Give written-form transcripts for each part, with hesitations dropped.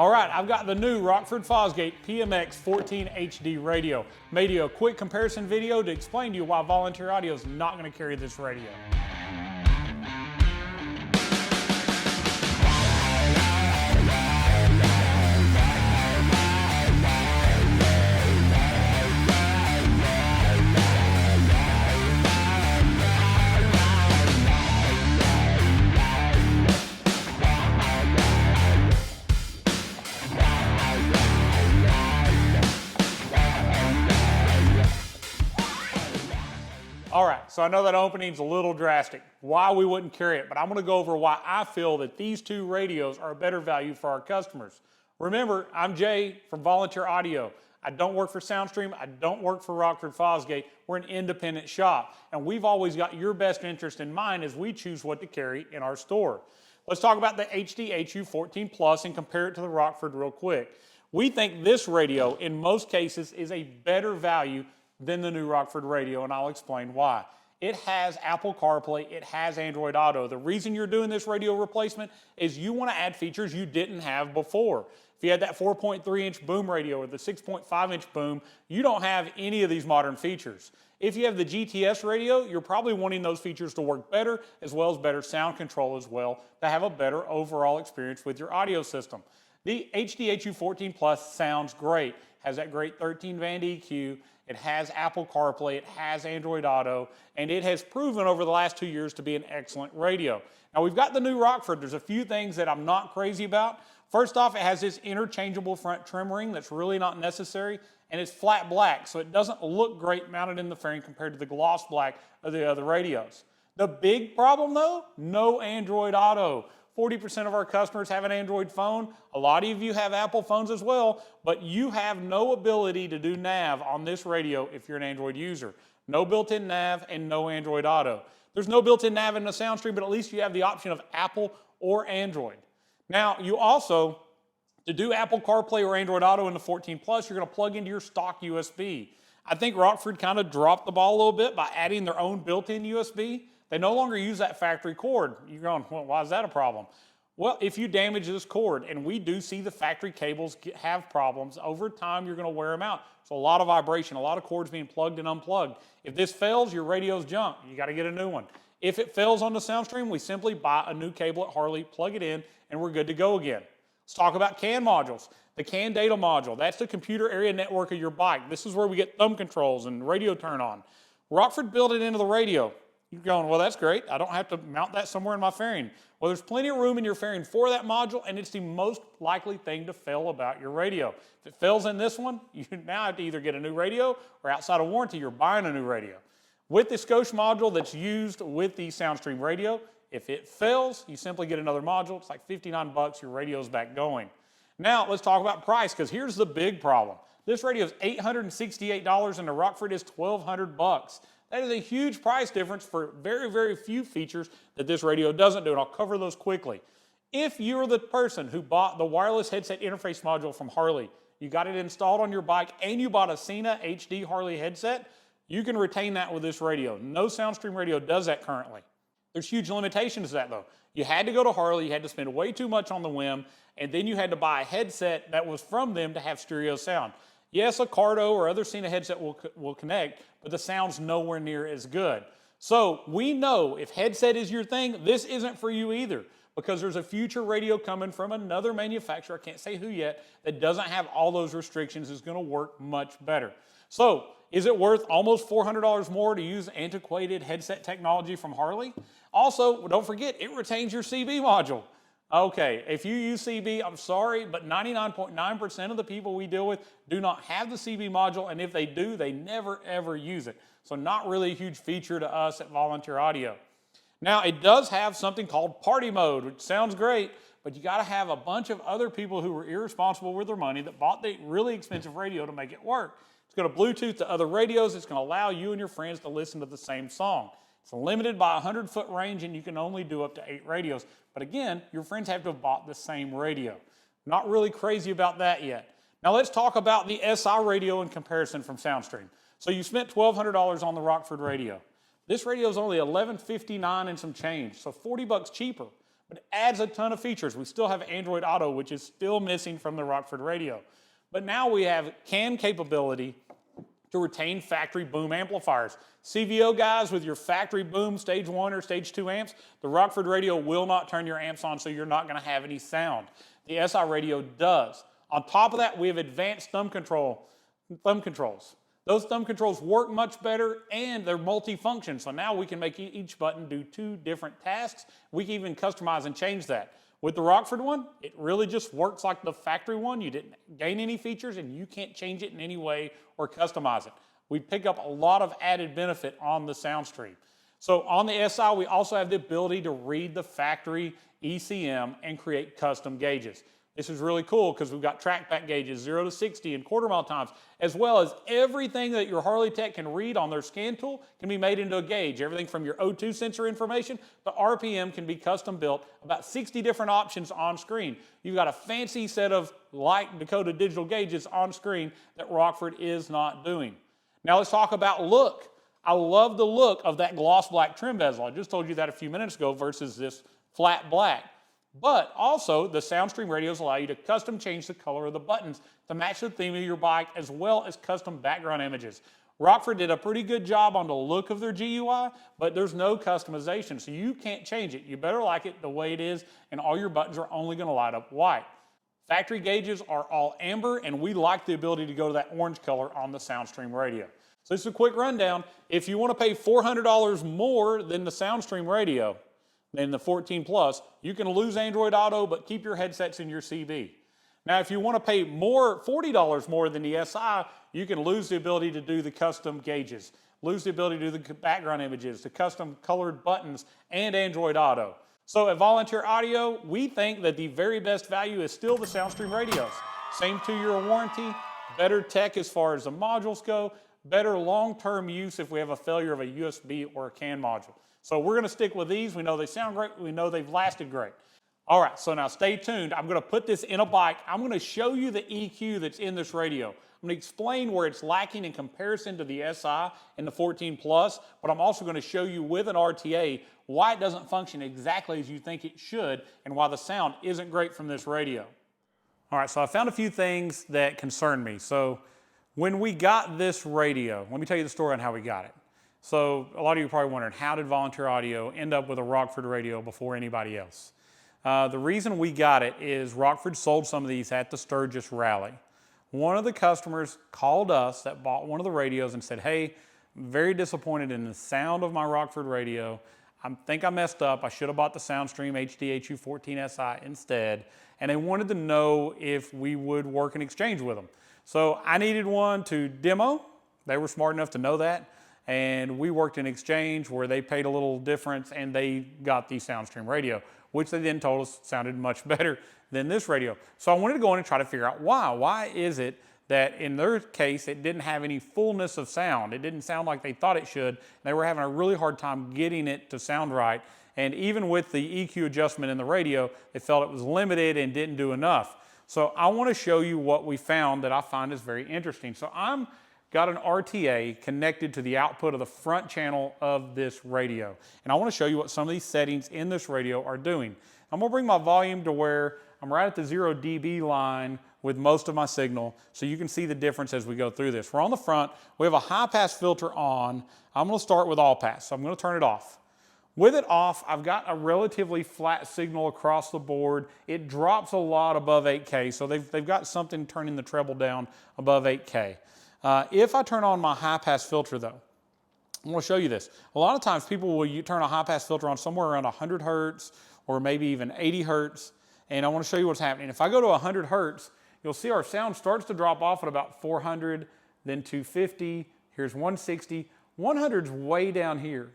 All right, I've got the new Rockford Fosgate PMX-14 HD radio. Made you a quick comparison video to explain to you why Volunteer Audio is not going to carry this radio. All right, so I know that opening's a little drastic, why we wouldn't carry it, but I'm gonna go over why I feel that these two radios are a better value for our customers. Remember, I'm Jay from Volunteer Audio. I don't work for Soundstream, I don't work for Rockford Fosgate. We're an independent shop, and we've always got your best interest in mind as we choose what to carry in our store. Let's talk about the HDHU14 Plus and compare it to the Rockford real quick. We think this radio, in most cases, is a better value than the new Rockford radio, and I'll explain why. It has Apple CarPlay, it has Android Auto. The reason you're doing this radio replacement is you want to add features you didn't have before. If you had that 4.3-inch boom radio or the 6.5-inch boom, you don't have any of these modern features. If you have the GTS radio, you're probably wanting those features to work better, as well as better sound control as well, to have a better overall experience with your audio system. The HDHU14 Plus sounds great, has that great 13-band EQ, it has Apple CarPlay, it has Android Auto, and it has proven over the last 2 years to be an excellent radio. Now we've got the new Rockford. There's a few things that I'm not crazy about. First off, it has this interchangeable front trim ring that's really not necessary, and it's flat black, so it doesn't look great mounted in the fairing compared to the gloss black of the other radios. The big problem though, no Android Auto. 40% of our customers have an Android phone. A lot of you have Apple phones as well, but you have no ability to do nav on this radio if you're an Android user. No built-in nav and no Android Auto. There's no built-in nav in the Soundstream, but at least you have the option of Apple or Android. Now, you also, to do Apple CarPlay or Android Auto in the 14 Plus, you're going to plug into your stock USB. I think Rockford kind of dropped the ball a little bit by adding their own built-in USB. They no longer use that factory cord. You're going, well, why is that a problem? Well, if you damage this cord, and we do see the factory cables have problems, over time you're going to wear them out. So a lot of vibration, a lot of cords being plugged and unplugged. If this fails, your radio's junk. You got to get a new one. If it fails on the Soundstream, we simply buy a new cable at Harley, plug it in, and we're good to go again. Let's talk about CAN modules. The CAN data module, that's the computer area network of your bike. This is where we get thumb controls and radio turn on. Rockford built it into the radio. You're going, well, that's great. I don't have to mount that somewhere in my fairing. Well, there's plenty of room in your fairing for that module, and it's the most likely thing to fail about your radio. If it fails in this one, you now have to either get a new radio or outside of warranty, you're buying a new radio. With the Scotia module that's used with the Soundstream radio, if it fails, you simply get another module. It's like 59 bucks, your radio's back going. Now, let's talk about price, because here's the big problem. This radio is $868 and the Rockford is $1,200 bucks. That is a huge price difference for very, very few features that this radio doesn't do, and I'll cover those quickly. If you're the person who bought the wireless headset interface module from Harley, you got it installed on your bike, and you bought a Cena HD Harley headset, you can retain that with this radio. No Soundstream radio does that currently. There's huge limitations to that though. You had to go to Harley, you had to spend way too much on the whim, and then you had to buy a headset that was from them to have stereo sound. Yes, a Cardo or other Cena headset will connect, but the sound's nowhere near as good. So we know if headset is your thing, this isn't for you either, because there's a future radio coming from another manufacturer, I can't say who yet, that doesn't have all those restrictions, is going to work much better. So is it worth almost $400 more to use antiquated headset technology from Harley? Also, don't forget, it retains your CB module. Okay, if you use CB, I'm sorry, but 99.9% of the people we deal with do not have the CB module, and if they do, they never ever use it. So not really a huge feature to us at Volunteer Audio. Now, it does have something called party mode, which sounds great, but you gotta have a bunch of other people who were irresponsible with their money that bought the really expensive radio to make it work. It's gonna Bluetooth to other radios, it's gonna allow you and your friends to listen to the same song. It's limited by a 100-foot range, and you can only do up to 8 radios. But again, your friends have to have bought the same radio. Not really crazy about that yet. Now let's talk about the SI radio in comparison from Soundstream. So you spent $1,200 on the Rockford radio. This radio is only $1,159 and some change, so 40 bucks cheaper. but it adds a ton of features. We still have Android Auto, which is still missing from the Rockford radio. But now we have CAN capability to retain factory boom amplifiers. CVO guys, with your factory boom stage 1 or stage 2 amps, the Rockford radio will not turn your amps on, so you're not going to have any sound. The SI radio does. On top of that, we have advanced thumb controls. Those thumb controls work much better, and they're multi-function, so now we can make each button do 2 different tasks. We can even customize and change that. With the Rockford one, it really just works like the factory one. You didn't gain any features, and you can't change it in any way or customize it. We pick up a lot of added benefit on the Soundstream. So on the SI, we also have the ability to read the factory ECM and create custom gauges. This is really cool because we've got trackback gauges, 0 to 60 and quarter mile times, as well as everything that your Harley tech can read on their scan tool can be made into a gauge. Everything from your O2 sensor information, the RPM can be custom built, about 60 different options on screen. You've got a fancy set of light decoded digital gauges on screen that Rockford is not doing. Now let's talk about look. I love the look of that gloss black trim bezel. I just told you that a few minutes ago versus this flat black. But also, the Soundstream radios allow you to custom change the color of the buttons to match the theme of your bike, as well as custom background images. Rockford did a pretty good job on the look of their GUI, but there's no customization, so you can't change it. You better like it the way it is, and all your buttons are only going to light up white. Factory gauges are all amber, and we like the ability to go to that orange color on the Soundstream radio. So this is a quick rundown. If you want to pay $400 more than the Soundstream radio, than the 14 Plus, you can lose Android Auto, but keep your headsets in your CB. Now, if you want to pay more, $40 more than the SI, you can lose the ability to do the custom gauges, lose the ability to do the background images, the custom colored buttons, and Android Auto. So at Volunteer Audio, we think that the very best value is still the Soundstream radios. Same 2-year warranty, better tech as far as the modules go, better long-term use if we have a failure of a USB or a CAN module. So we're going to stick with these. We know they sound great. We know they've lasted great. All right, so now stay tuned. I'm going to put this in a bike. I'm going to show you the EQ that's in this radio. I'm going to explain where it's lacking in comparison to the SI and the 14 Plus, but I'm also going to show you with an RTA why it doesn't function exactly as you think it should and why the sound isn't great from this radio. All right, so I found a few things that concern me. So when we got this radio, let me tell you the story on how we got it. So a lot of you are probably wondering, how did Volunteer Audio end up with a Rockford radio before anybody else? The reason we got it is Rockford sold some of these at the Sturgis Rally. One of the customers called us that bought one of the radios and said, hey, I'm very disappointed in the sound of my Rockford radio. I think I messed up. I should have bought the Soundstream HDHU14SI instead. And they wanted to know if we would work in exchange with them. So I needed one to demo. They were smart enough to know that. And we worked in exchange where they paid a little difference and they got the Soundstream radio, which they then told us sounded much better than this radio. So I wanted to go in and try to figure out why. Why is it that in their case it didn't have any fullness of sound? It didn't sound like they thought it should. They were having a really hard time getting it to sound right. And even with the EQ adjustment in the radio, they felt it was limited and didn't do enough. So I want to show you what we found that I find is very interesting. So I'm got an RTA connected to the output of the front channel of this radio. And I want to show you what some of these settings in this radio are doing. I'm going to bring my volume to where I'm right at the 0 dB line with most of my signal, so you can see the difference as we go through this. We're on the front. We have a high pass filter on. I'm going to start with all pass, so I'm going to turn it off. With it off, I've got a relatively flat signal across the board. It drops a lot above 8K, so they've got something turning the treble down above 8K. If I turn on my high pass filter though, I'm going to show you this. A lot of times people will turn a high pass filter on somewhere around 100 hertz or maybe even 80 hertz. And I want to show you what's happening. If I go to 100 hertz, you'll see our sound starts to drop off at about 400, then 250, here's 160. 100's way down here.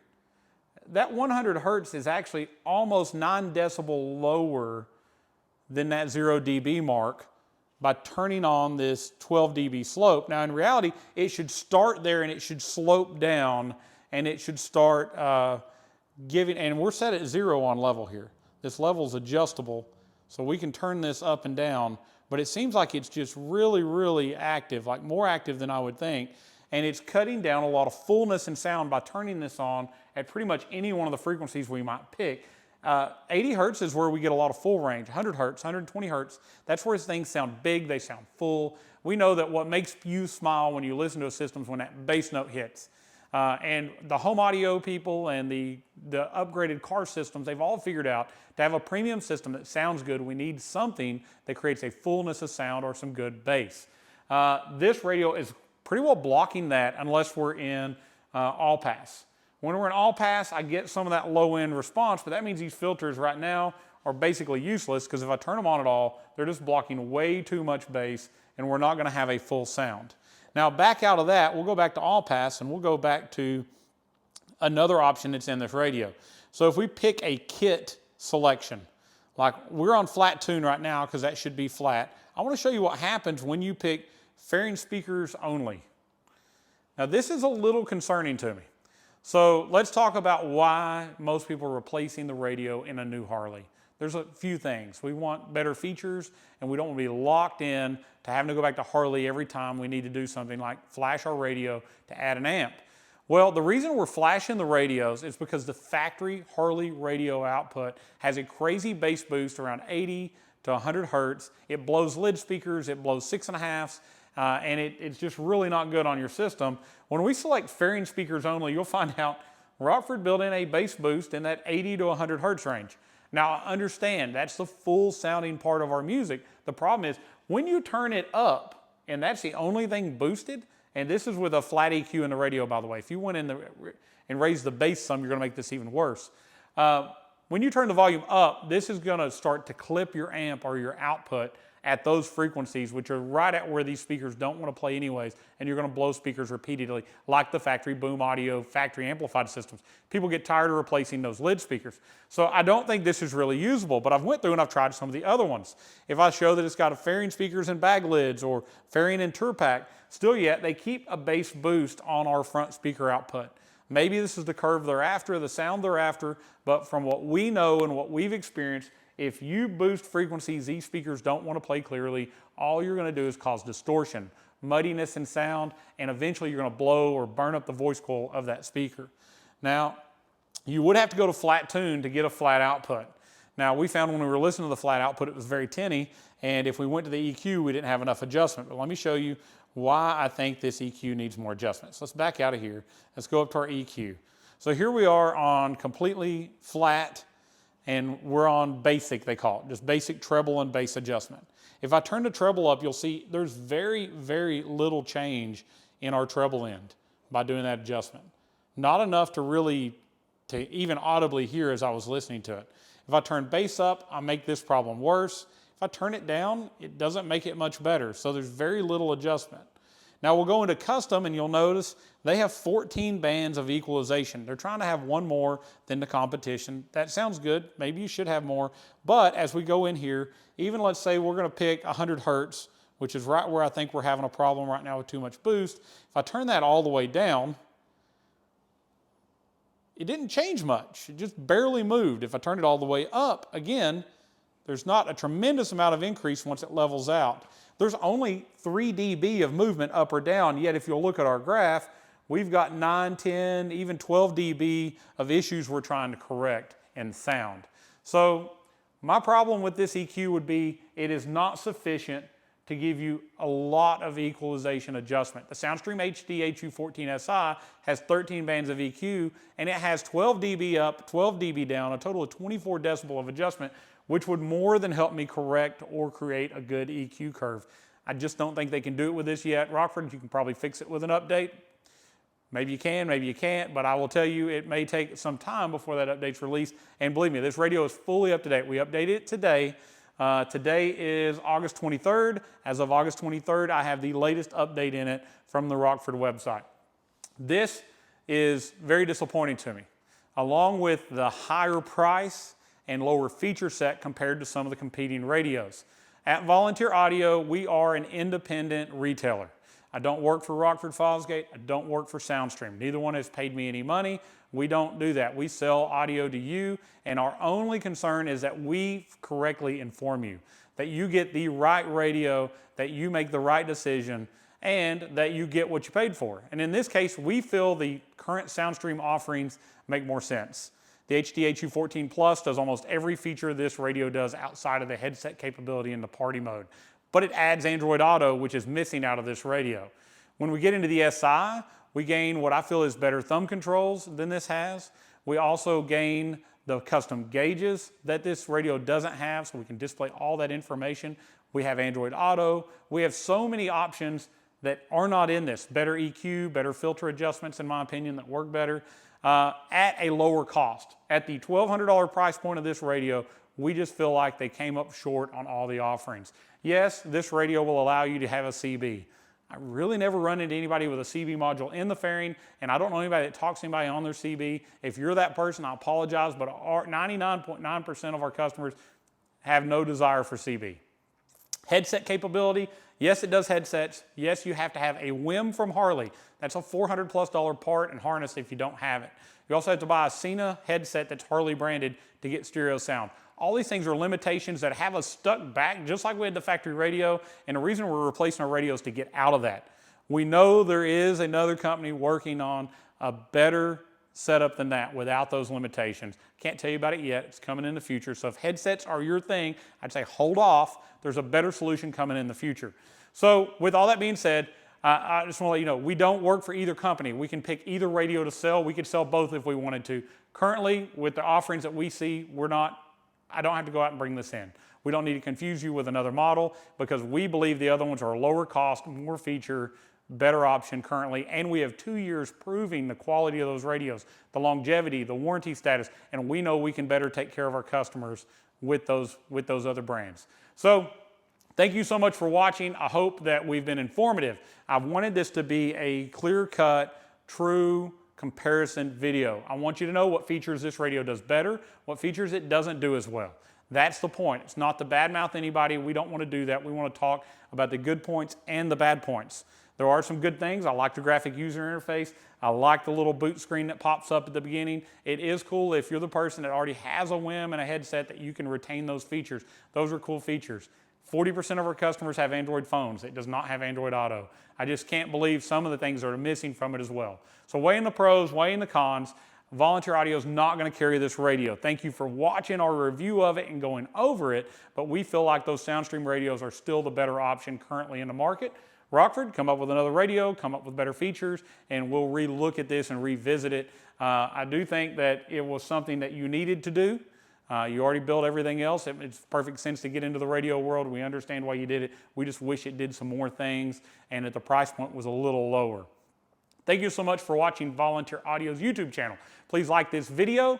That 100 hertz is actually almost 9 decibel lower than that 0 dB mark by turning on this 12 dB slope. Now in reality, it should start there and it should slope down and it should start giving, and we're set at 0 on level here. This level is adjustable, so we can turn this up and down, but it seems like it's just really, really active, like more active than I would think. And it's cutting down a lot of fullness in sound by turning this on at pretty much any one of the frequencies we might pick. 80 hertz is where we get a lot of full range. 100 hertz, 120 hertz, that's where things sound big, they sound full. We know that what makes you smile when you listen to a system is when that bass note hits. And the home audio people and the upgraded car systems, they've all figured out to have a premium system that sounds good, we need something that creates a fullness of sound or some good bass. This radio is pretty well blocking that unless we're in all pass. When we're in all pass, I get some of that low end response, but that means these filters right now are basically useless because if I turn them on at all, they're just blocking way too much bass and we're not going to have a full sound. Now back out of that, we'll go back to all pass and we'll go back to another option that's in this radio. So if we pick a kit selection, like we're on flat tune right now because that should be flat. I want to show you what happens when you pick fairing speakers only. Now this is a little concerning to me. So let's talk about why most people are replacing the radio in a new Harley. There's a few things. We want better features and we don't want to be locked in to having to go back to Harley every time we need to do something like flash our radio to add an amp. Well, the reason we're flashing the radios is because the factory Harley radio output has a crazy bass boost around 80 to 100 hertz. It blows lid speakers, it blows 6.5s, and it's just really not good on your system. When we select fairing speakers only, you'll find out Rockford built in a bass boost in that 80 to 100 hertz range. Now I understand that's the full sounding part of our music. The problem is when you turn it up and that's the only thing boosted, and this is with a flat EQ in the radio by the way. If you went in and raised the bass some, you're going to make this even worse. When you turn the volume up, this is going to start to clip your amp or your output at those frequencies, which are right at where these speakers don't want to play anyways, and you're going to blow speakers repeatedly, like the factory boom audio, factory amplified systems. People get tired of replacing those lid speakers. So I don't think this is really usable, but I've went through and I've tried some of the other ones. If I show that it's got a fairing speakers and bag lids or fairing and tour pack, still yet they keep a bass boost on our front speaker output. Maybe this is the curve they're after, the sound they're after, but from what we know and what we've experienced, if you boost frequencies these speakers don't want to play clearly, all you're going to do is cause distortion, muddiness in sound, and eventually you're going to blow or burn up the voice coil of that speaker. Now, you would have to go to flat tune to get a flat output. Now, we found when we were listening to the flat output, it was very tinny, and if we went to the EQ, we didn't have enough adjustment. But let me show you why I think this EQ needs more adjustments. Let's back out of here. Let's go up to our EQ. So here we are on completely flat, and we're on basic, they call it, just basic treble and bass adjustment. If I turn the treble up, you'll see there's very, very little change in our treble end by doing that adjustment. Not enough to really, to even audibly hear as I was listening to it. If I turn bass up, I make this problem worse. If I turn it down, it doesn't make it much better. So there's very little adjustment. Now we'll go into custom and you'll notice they have 14 bands of equalization. They're trying to have one more than the competition. That sounds good. Maybe you should have more. But as we go in here, even let's say we're going to pick 100 hertz, which is right where I think we're having a problem right now with too much boost. If I turn that all the way down, it didn't change much. It just barely moved. If I turn it all the way up, again, there's not a tremendous amount of increase once it levels out. There's only 3 dB of movement up or down, yet if you'll look at our graph, we've got 9, 10, even 12 dB of issues we're trying to correct in sound. So my problem with this EQ would be it is not sufficient to give you a lot of equalization adjustment. The Soundstream HDHU14SI has 13 bands of EQ, and it has 12 dB up, 12 dB down, a total of 24 decibel of adjustment, which would more than help me correct or create a good EQ curve. I just don't think they can do it with this yet. Rockford, you can probably fix it with an update. Maybe you can, maybe you can't, but I will tell you it may take some time before that update's released. And believe me, this radio is fully up to date. We updated it today. Today is August 23rd. As of August 23rd, I have the latest update in it from the Rockford website. This is very disappointing to me, along with the higher price and lower feature set compared to some of the competing radios. At Volunteer Audio, we are an independent retailer. I don't work for Rockford Fosgate, I don't work for Soundstream. Neither one has paid me any money. We don't do that. We sell audio to you, and our only concern is that we correctly inform you, that you get the right radio, that you make the right decision, and that you get what you paid for. And in this case, we feel the current Soundstream offerings make more sense. The HDHU14 Plus does almost every feature this radio does outside of the headset capability in the party mode. But it adds Android Auto, which is missing out of this radio. When we get into the SI, we gain what I feel is better thumb controls than this has. We also gain the custom gauges that this radio doesn't have, so we can display all that information. We have Android Auto. We have so many options that are not in this. Better EQ, better filter adjustments, in my opinion, that work better at a lower cost. At the $1,200 price point of this radio, we just feel like they came up short on all the offerings. Yes, this radio will allow you to have a CB. I really never run into anybody with a CB module in the fairing, and I don't know anybody that talks to anybody on their CB. If you're that person, I apologize, but 99.9% of our customers have no desire for CB. Headset capability, yes, it does headsets. Yes, you have to have a WIM from Harley. That's a $400+ part and harness if you don't have it. You also have to buy a Cena headset that's Harley branded to get stereo sound. All these things are limitations that have us stuck back, just like we had the factory radio, and the reason we're replacing our radios to get out of that. We know there is another company working on a better setup than that without those limitations. Can't tell you about it yet. It's coming in the future. So if headsets are your thing, I'd say hold off. There's a better solution coming in the future. So with all that being said, I just want to let you know, we don't work for either company. We can pick either radio to sell. We could sell both if we wanted to. Currently, with the offerings that we see, I don't have to go out and bring this in. We don't need to confuse you with another model because we believe the other ones are a lower cost, more feature, better option currently, and we have 2 years proving the quality of those radios, the longevity, the warranty status, and we know we can better take care of our customers with those other brands. So thank you so much for watching. I hope that we've been informative. I've wanted this to be a clear-cut, true comparison video. I want you to know what features this radio does better, what features it doesn't do as well. That's the point. It's not to badmouth anybody. We don't want to do that. We want to talk about the good points and the bad points. There are some good things. I like the graphic user interface. I like the little boot screen that pops up at the beginning. It is cool if you're the person that already has a WIM and a headset that you can retain those features. Those are cool features. 40% of our customers have Android phones. It does not have Android Auto. I just can't believe some of the things that are missing from it as well. So weigh in the pros, weigh in the cons. Volunteer Audio is not going to carry this radio. Thank you for watching our review of it and going over it, but we feel like those Soundstream radios are still the better option currently in the market. Rockford, come up with another radio, come up with better features, and we'll re-look at this and revisit it. I do think that it was something that you needed to do. You already built everything else. It makes perfect sense to get into the radio world. We understand why you did it. We just wish it did some more things and that the price point was a little lower. Thank you so much for watching Volunteer Audio's YouTube channel. Please like this video.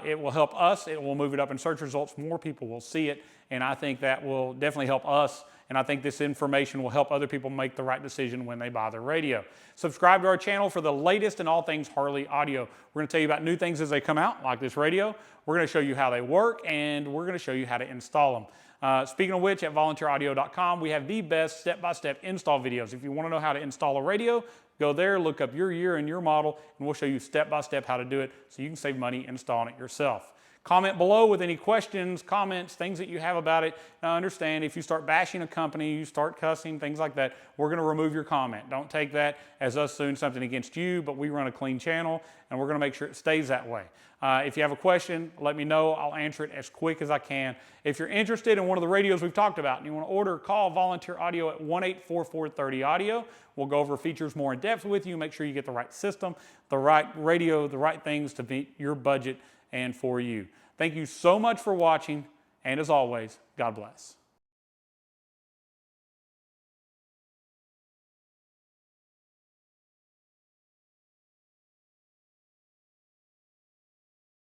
It will help us. It will move it up in search results. More people will see it, and I think that will definitely help us, and I think this information will help other people make the right decision when they buy their radio. Subscribe to our channel for the latest in all things Harley audio. We're going to tell you about new things as they come out, like this radio. We're going to show you how they work, and we're going to show you how to install them. Speaking of which, at volunteeraudio.com, we have the best step-by-step install videos. If you want to know how to install a radio, go there, look up your year and your model, and we'll show you step-by-step how to do it so you can save money installing it yourself. Comment below with any questions, comments, things that you have about it. Now understand, if you start bashing a company, you start cussing, things like that, we're going to remove your comment. Don't take that as us doing something against you, but we run a clean channel, and we're going to make sure it stays that way. If you have a question, let me know. I'll answer it as quick as I can. If you're interested in one of the radios we've talked about and you want to order, call Volunteer Audio at 1-844-30-AUDIO. We'll go over features more in depth with you, make sure you get the right system, the right radio, the right things to meet your budget and for you. Thank you so much for watching, and as always, God bless.